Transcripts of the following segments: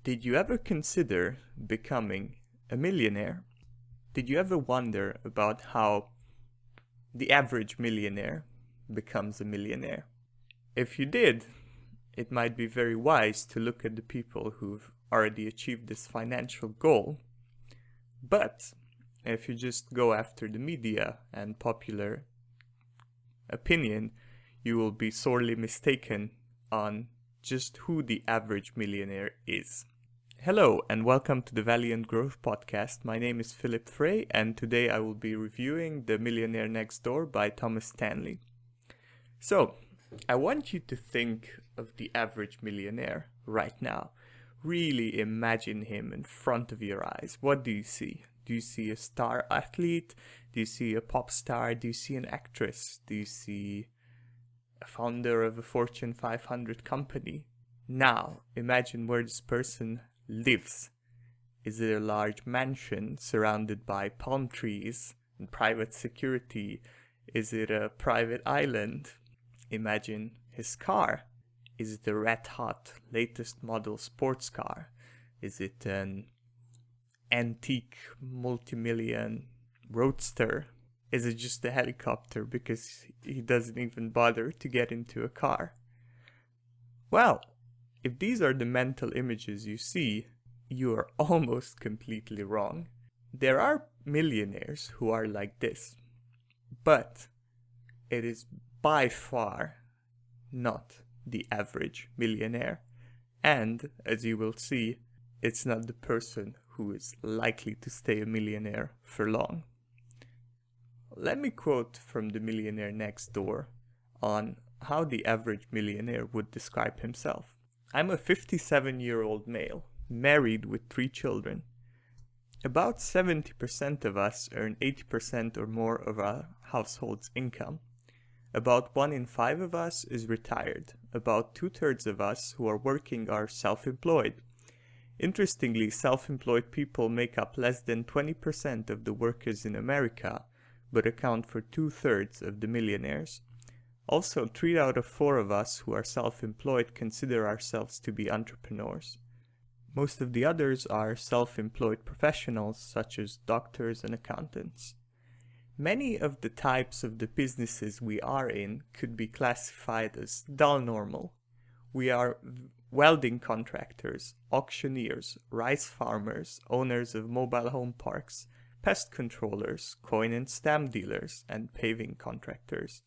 Did you ever consider becoming a millionaire? Did you ever wonder about how the average millionaire becomes a millionaire? If you did, it might be very wise to look at the people who've already achieved this financial goal. But if you just go after the media and popular opinion, you will be sorely mistaken on just who the average millionaire is. Hello and welcome to the Valiant Growth Podcast. My name is Philip Frey and today I will be reviewing The Millionaire Next Door by Thomas Stanley. So, I want you to think of the average millionaire right now. Really imagine him in front of your eyes. What do you see? Do you see a star athlete? Do you see a pop star? Do you see an actress? Do you see a founder of a Fortune 500 company? Now, imagine where this person lives. Is it a large mansion surrounded by palm trees and private security? Is it a private island? Imagine his car. Is it a red hot latest model sports car? Is it an antique multi-million roadster? Is it just a helicopter because he doesn't even bother to get into a car? Well, if these are the mental images you see, you are almost completely wrong. There are millionaires who are like this, but it is by far not the average millionaire. And, as you will see, it's not the person who is likely to stay a millionaire for long. Let me quote from The Millionaire Next Door on how the average millionaire would describe himself. I'm a 57-year-old male, married with 3 children. About 70% of us earn 80% or more of our household's income. About 1 in 5 of us is retired. About 2/3 of us who are working are self-employed. Interestingly, self-employed people make up less than 20% of the workers in America, but account for 2/3 of the millionaires. Also, 3 out of 4 of us who are self-employed consider ourselves to be entrepreneurs. Most of the others are self-employed professionals such as doctors and accountants. Many of the types of the businesses we are in could be classified as dull normal. We are welding contractors, auctioneers, rice farmers, owners of mobile home parks, pest controllers, coin and stamp dealers, and paving contractors.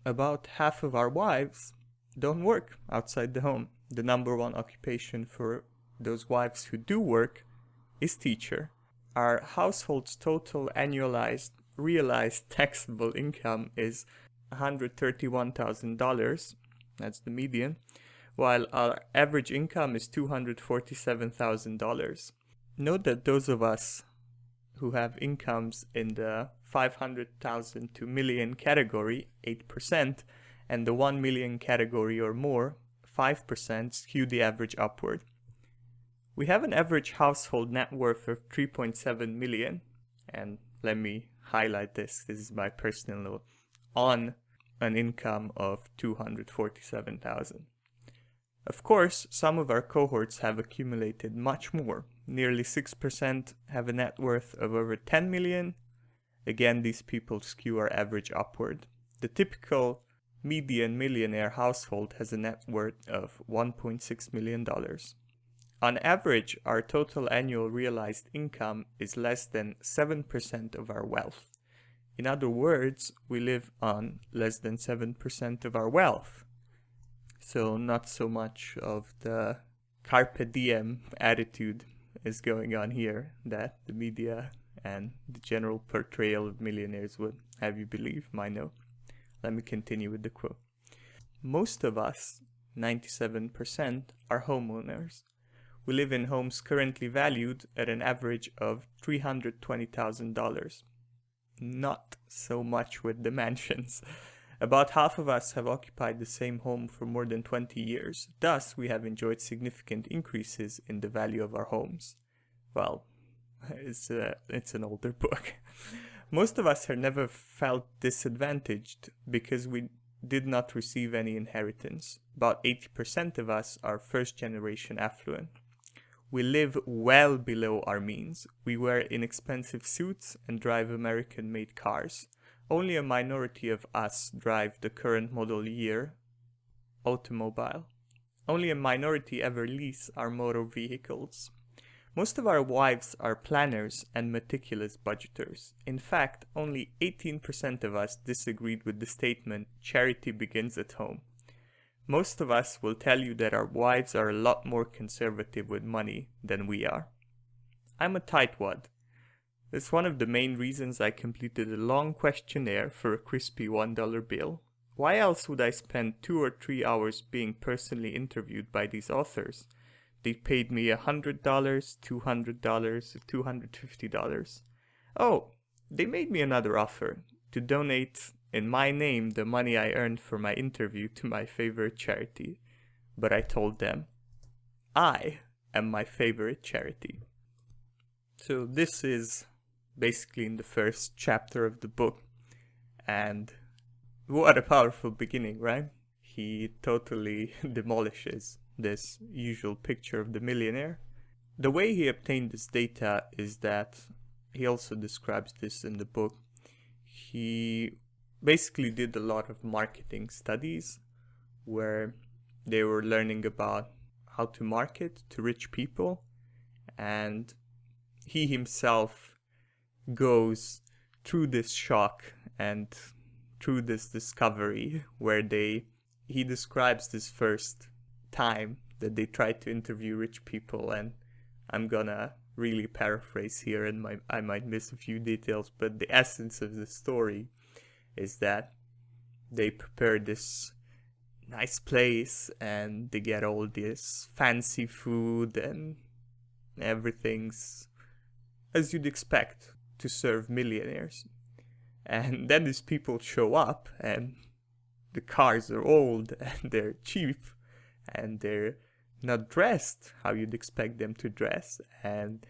About half of our wives don't work outside the home. The number 1 occupation for those wives who do work is teacher. Our household's total annualized realized taxable income is $131,000. That's the median. While our average income is $247,000. Note that those of us who have incomes in the 500,000 to million category, 8%, and the 1 million category or more, 5%, skew the average upward. We have an average household net worth of 3.7 million, and let me highlight this is my personal note, on an income of 247,000. Of course, some of our cohorts have accumulated much more. Nearly 6% have a net worth of over 10 million. Again, these people skew our average upward. The typical median millionaire household has a net worth of $1.6 million. On average, our total annual realized income is less than 7% of our wealth. In other words, we live on less than 7% of our wealth. So not so much of the carpe diem attitude is going on here that the media and the general portrayal of millionaires would have you believe. No. Let me continue with the quote. Most of us, 97%, are homeowners. We live in homes currently valued at an average of $320,000. Not so much with the mansions. About half of us have occupied the same home for more than 20 years. Thus, we have enjoyed significant increases in the value of our homes. Well, it's an older book. Most of us have never felt disadvantaged because we did not receive any inheritance. About 80% of us are first-generation affluent. We live well below our means. We wear inexpensive suits and drive American-made cars. Only a minority of us drive the current model year automobile. Only a minority ever lease our motor vehicles. Most of our wives are planners and meticulous budgeters. In fact, only 18% of us disagreed with the statement, "Charity begins at home." Most of us will tell you that our wives are a lot more conservative with money than we are. I'm a tightwad. It's one of the main reasons I completed a long questionnaire for a crispy $1 bill. Why else would I spend 2 or 3 hours being personally interviewed by these authors? They paid me $100, $200, $250. Oh, they made me another offer, to donate in my name the money I earned for my interview to my favorite charity. But I told them, I am my favorite charity. So this is basically in the first chapter of the book. And what a powerful beginning, right? He totally demolishes this usual picture of the millionaire. The way he obtained this data is that, he also describes this in the book, he basically did a lot of marketing studies where they were learning about how to market to rich people, and he himself goes through this shock and through this discovery where he describes this first time that they tried to interview rich people, and I'm gonna really paraphrase here and I might miss a few details, but the essence of the story is that they prepare this nice place and they get all this fancy food and everything's as you'd expect to serve millionaires. And then these people show up and the cars are old and they're cheap and they're not dressed how you'd expect them to dress, and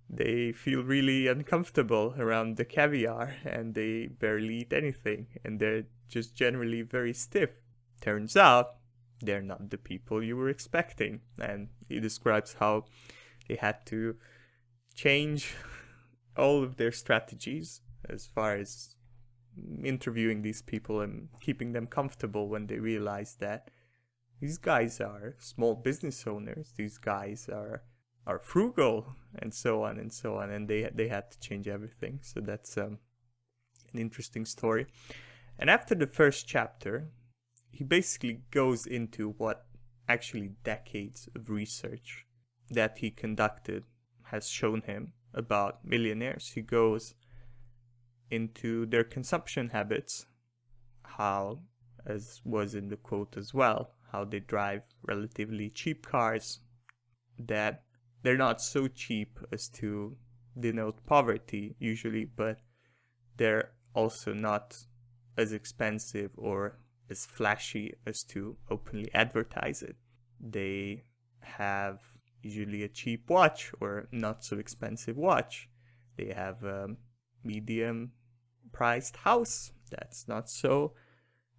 they feel really uncomfortable around the caviar and they barely eat anything and they're just generally very stiff. Turns out they're not the people you were expecting, and he describes how they had to change all of their strategies as far as interviewing these people and keeping them comfortable when they realized that these guys are small business owners, these guys are frugal, and so on and so on, and they had to change everything. So that's an interesting story. And after the first chapter, he basically goes into what actually decades of research that he conducted has shown him about millionaires. He goes into their consumption habits, how, as was in the quote as well, how they drive relatively cheap cars, that they're not so cheap as to denote poverty usually, but they're also not as expensive or as flashy as to openly advertise it. They have usually a cheap watch or not so expensive watch. They have a medium priced house that's not so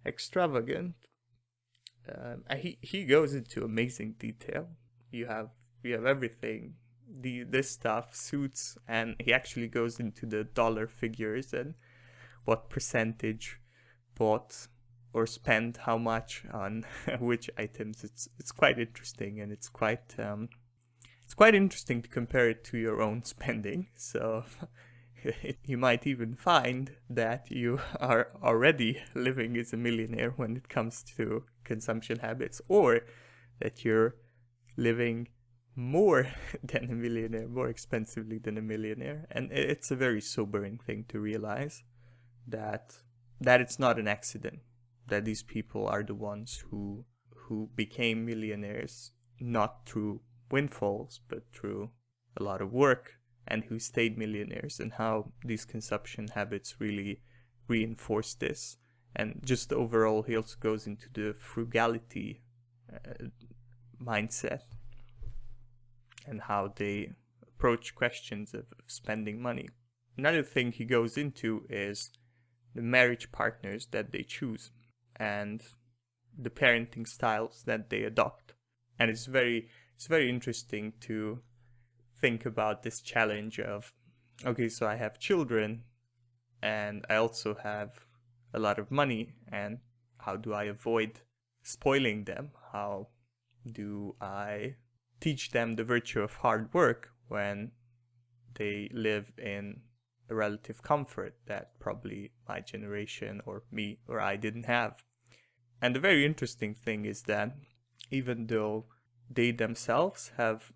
extravagant. He goes into amazing detail. You have everything, this stuff, suits, and he actually goes into the dollar figures and what percentage bought or spent how much on which items. It's quite interesting, and it's quite interesting to compare it to your own spending. So you might even find that you are already living as a millionaire when it comes to consumption habits, or that you're living more than a millionaire, more expensively than a millionaire. And it's a very sobering thing to realize that it's not an accident, that these people are the ones who became millionaires not through windfalls but through a lot of work, and who stayed millionaires, and how these consumption habits really reinforce this. And just overall, he also goes into the frugality mindset and how they approach questions of spending money. Another thing he goes into is the marriage partners that they choose and the parenting styles that they adopt. And it's very interesting to think about this challenge of, okay, so I have children and I also have a lot of money, and how do I avoid spoiling them? How do I teach them the virtue of hard work when they live in a relative comfort that probably my generation or me or I didn't have? And the very interesting thing is that even though they themselves have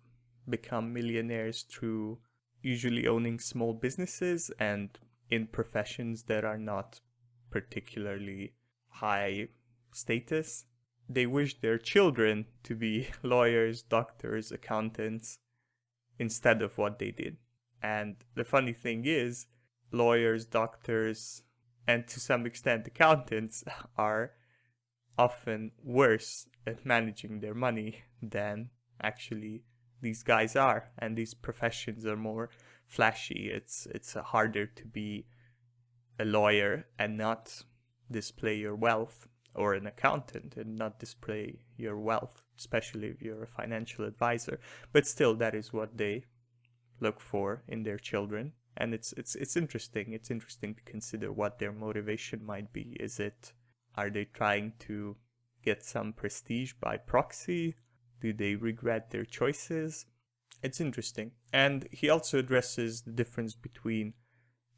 become millionaires through usually owning small businesses and in professions that are not particularly high status, they wish their children to be lawyers, doctors, accountants instead of what they did. And the funny thing is, lawyers, doctors, and to some extent accountants are often worse at managing their money than actually these guys are, and these professions are more flashy. It's harder to be a lawyer and not display your wealth, or an accountant and not display your wealth, especially if you're a financial advisor. But still, that is what they look for in their children, and it's interesting. It's interesting to consider what their motivation might be. Are they trying to get some prestige by proxy? Do they regret their choices? It's interesting. And he also addresses the difference between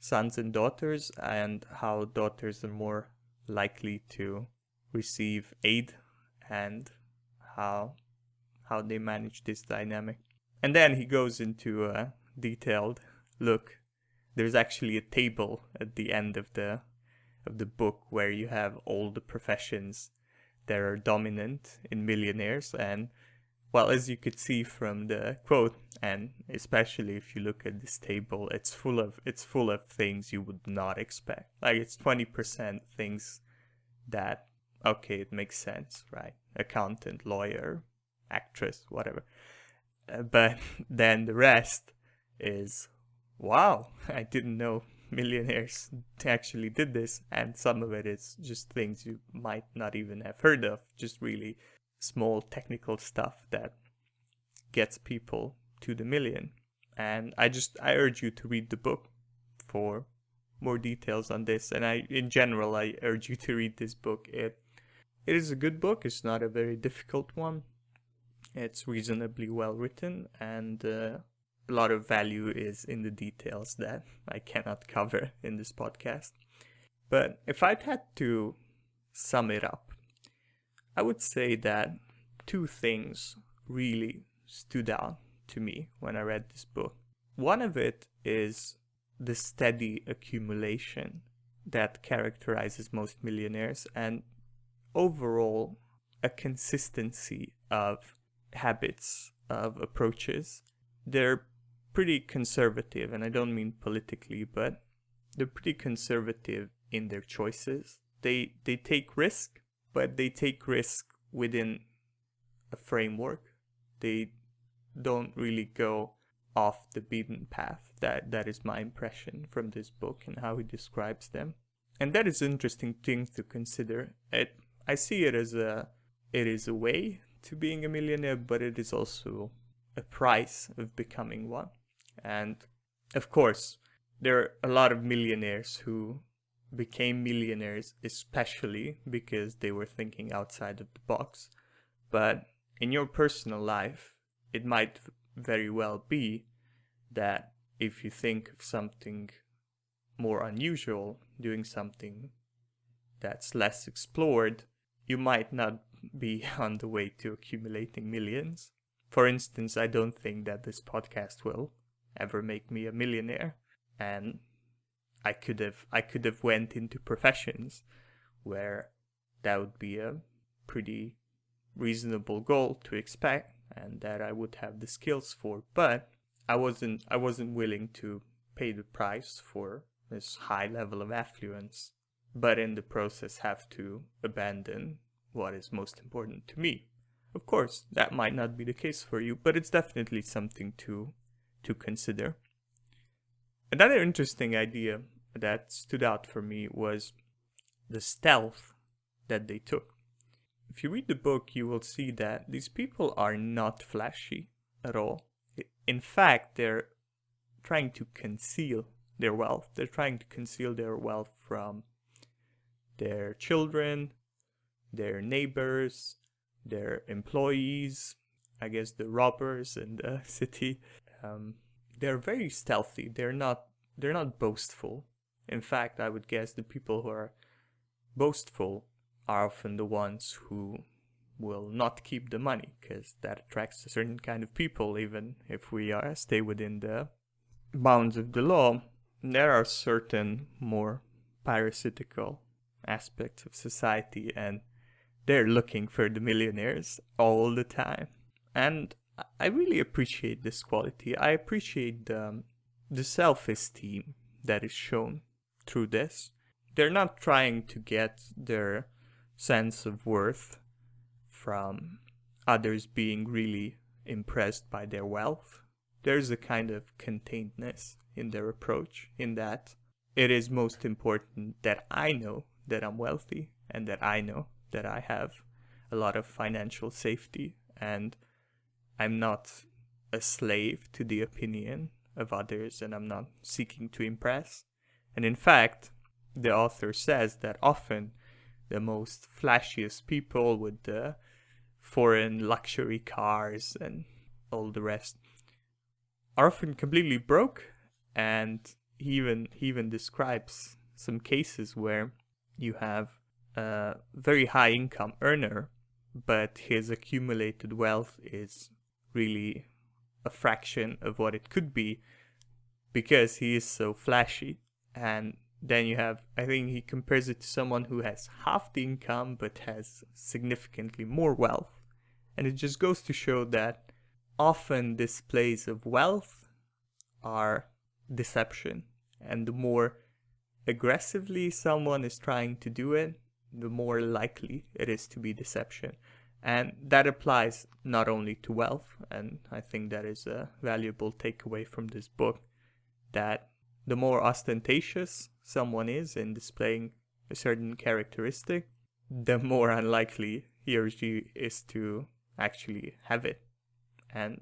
sons and daughters, and how daughters are more likely to receive aid, and how they manage this dynamic. And then he goes into a detailed look. There's actually a table at the end of the book where you have all the professions that are dominant in millionaires. And well, as you could see from the quote, and especially if you look at this table, it's full of things you would not expect. Like, it's 20% things that, okay, it makes sense, right? Accountant, lawyer, actress, whatever. But then the rest is, wow, I didn't know millionaires actually did this. And some of it is just things you might not even have heard of, just really small technical stuff that gets people to the million. And I urge you to read the book for more details on this. And in general, I urge you to read this book. It is a good book. It's not a very difficult one. It's reasonably well written, and a lot of value is in the details that I cannot cover in this podcast. But if I'd had to sum it up, I would say that two things really stood out to me when I read this book. One of it is the steady accumulation that characterizes most millionaires, and overall a consistency of habits, of approaches. They're pretty conservative, and I don't mean politically, but they're pretty conservative in their choices. They take risk, but they take risk within a framework. They don't really go off the beaten path. That is my impression from this book and how he describes them. And that is an interesting thing to consider. I see it as it is a way to being a millionaire, but it is also a price of becoming one. And of course, there are a lot of millionaires who became millionaires especially because they were thinking outside of the box. But in your personal life, it might very well be that if you think of something more unusual, doing something that's less explored, you might not be on the way to accumulating millions. For instance, I don't think that this podcast will ever make me a millionaire, and I could have went into professions where that would be a pretty reasonable goal to expect and that I would have the skills for, but I wasn't willing to pay the price for this high level of affluence, but in the process have to abandon what is most important to me. Of course, that might not be the case for you, but it's definitely something to consider. Another interesting idea that stood out for me was the stealth that they took. If you read the book, you will see that these people are not flashy at all. In fact, they're trying to conceal their wealth. They're trying to conceal their wealth from their children, their neighbors, their employees, I guess the robbers in the city. They're very stealthy. They're not boastful. In fact, I would guess the people who are boastful are often the ones who will not keep the money, because that attracts a certain kind of people. Even if we stay within the bounds of the law, there are certain more parasitical aspects of society, and they're looking for the millionaires all the time. And I really appreciate this quality. I appreciate the self-esteem that is shown through this. They're not trying to get their sense of worth from others being really impressed by their wealth. There's a kind of containedness in their approach, in that it is most important that I know that I'm wealthy, and that I know that I have a lot of financial safety, and I'm not a slave to the opinion of others, and I'm not seeking to impress. And in fact, the author says that often the most flashiest people with the foreign luxury cars and all the rest are often completely broke. And he even describes some cases where you have a very high income earner, but his accumulated wealth is really a fraction of what it could be because he is so flashy. And then you have, I think he compares it to someone who has half the income but has significantly more wealth. And it just goes to show that often displays of wealth are deception. And the more aggressively someone is trying to do it, the more likely it is to be deception. And that applies not only to wealth, and I think that is a valuable takeaway from this book, that the more ostentatious someone is in displaying a certain characteristic, the more unlikely he or she is to actually have it. And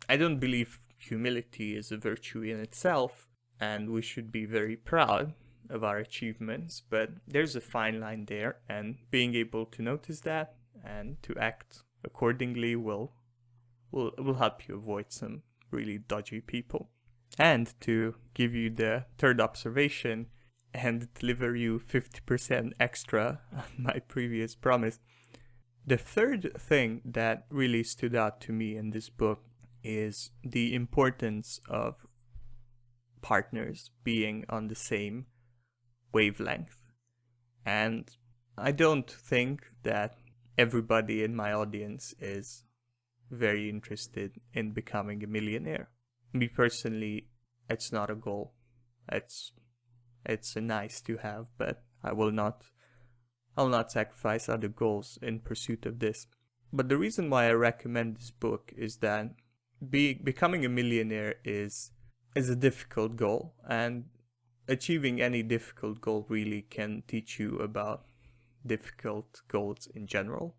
I don't believe humility is a virtue in itself, and we should be very proud of our achievements, but there's a fine line there, and being able to notice that and to act accordingly will help you avoid some really dodgy people. And to give you the third observation and deliver you 50% extra on my previous promise, the third thing that really stood out to me in this book is the importance of partners being on the same wavelength. And I don't think that everybody in my audience is very interested in becoming a millionaire. Me personally, it's not a goal. It's a nice to have, but I'll not sacrifice other goals in pursuit of this. But the reason why I recommend this book is that becoming a millionaire is a difficult goal, and achieving any difficult goal really can teach you about difficult goals in general.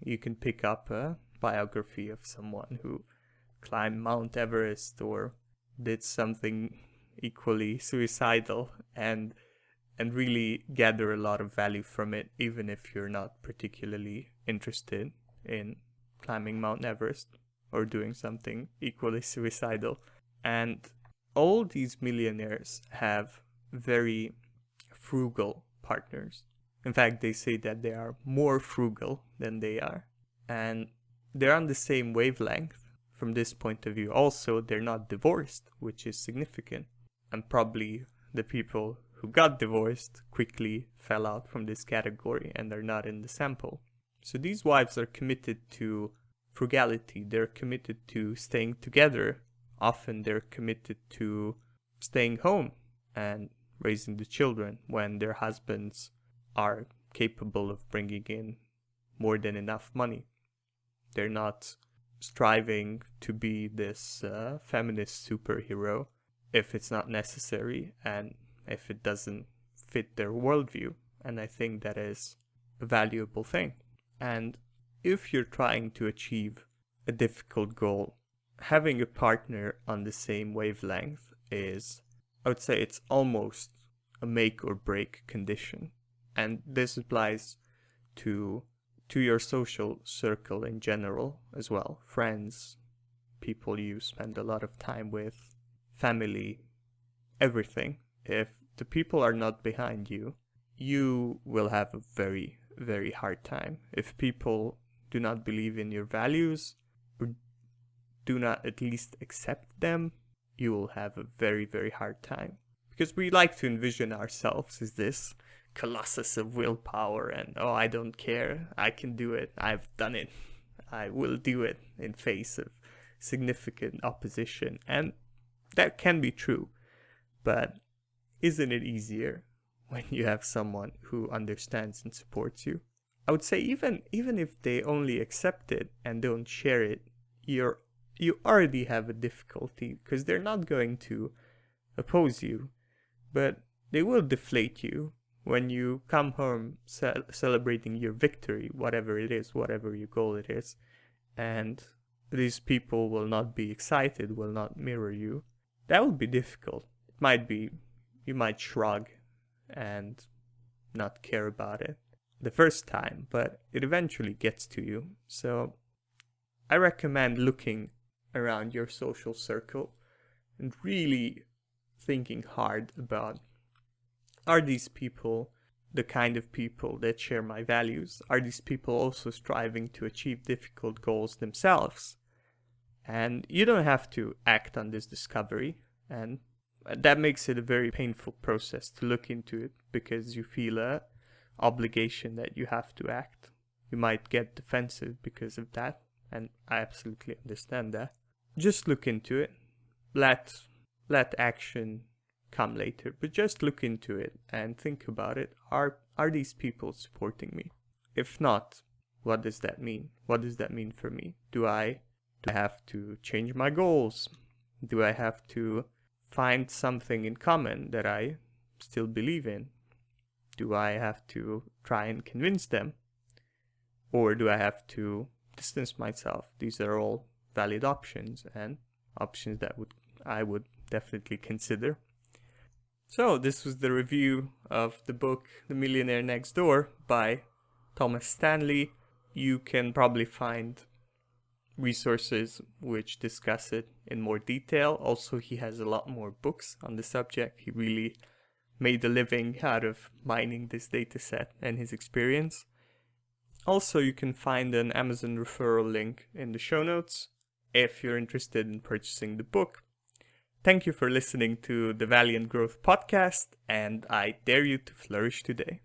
You can pick up a biography of someone who climbed Mount Everest or did something equally suicidal and really gather a lot of value from it, even if you're not particularly interested in climbing Mount Everest or doing something equally suicidal. And all these millionaires have very frugal partners. In fact, they say that they are more frugal than they are. And they're on the same wavelength from this point of view. Also, they're not divorced, which is significant. And probably the people who got divorced quickly fell out from this category and are not in the sample. So these wives are committed to frugality. They're committed to staying together. Often they're committed to staying home and raising the children when their husbands are capable of bringing in more than enough money. They're not striving to be this feminist superhero if it's not necessary and if it doesn't fit their worldview. And I think that is a valuable thing. And if you're trying to achieve a difficult goal, having a partner on the same wavelength is, I would say, it's almost a make or break condition. And this applies to your social circle in general as well. Friends, people you spend a lot of time with, family, everything. If the people are not behind you, you will have a very, very hard time. If people do not believe in your values, or do not at least accept them, you will have a very, very hard time. Because we like to envision ourselves as this colossus of willpower and, oh, I don't care, I can do it, I've done it, I will do it in face of significant opposition. And that can be true, but isn't it easier when you have someone who understands and supports you? I would say even if they only accept it and don't share it, you already have a difficulty, because they're not going to oppose you, but they will deflate you when you come home celebrating your victory, whatever it is, whatever your goal it is, and these people will not be excited, will not mirror you. That will be difficult. It might be, you might shrug and not care about it the first time, but it eventually gets to you. So I recommend looking around your social circle and really thinking hard about, are these people the kind of people that share my values? Are these people also striving to achieve difficult goals themselves? And you don't have to act on this discovery, and that makes it a very painful process to look into it, because you feel a obligation that you have to act. You might get defensive because of that, and I absolutely understand that. Just look into it. Let action come later, but just look into it and think about it. Are these people supporting me? If not, what does that mean? What does that mean for me? Do I have to change my goals? Do I have to find something in common that I still believe in? Do I have to try and convince them? Or do I have to distance myself? These are all valid options, and options that I would definitely consider. So this was the review of the book The Millionaire Next Door by Thomas Stanley. You can probably find resources which discuss it in more detail. Also, he has a lot more books on the subject. He really made a living out of mining this data set and his experience. Also, you can find an Amazon referral link in the show notes if you're interested in purchasing the book. Thank you for listening to the Valiant Growth podcast, and I dare you to flourish today.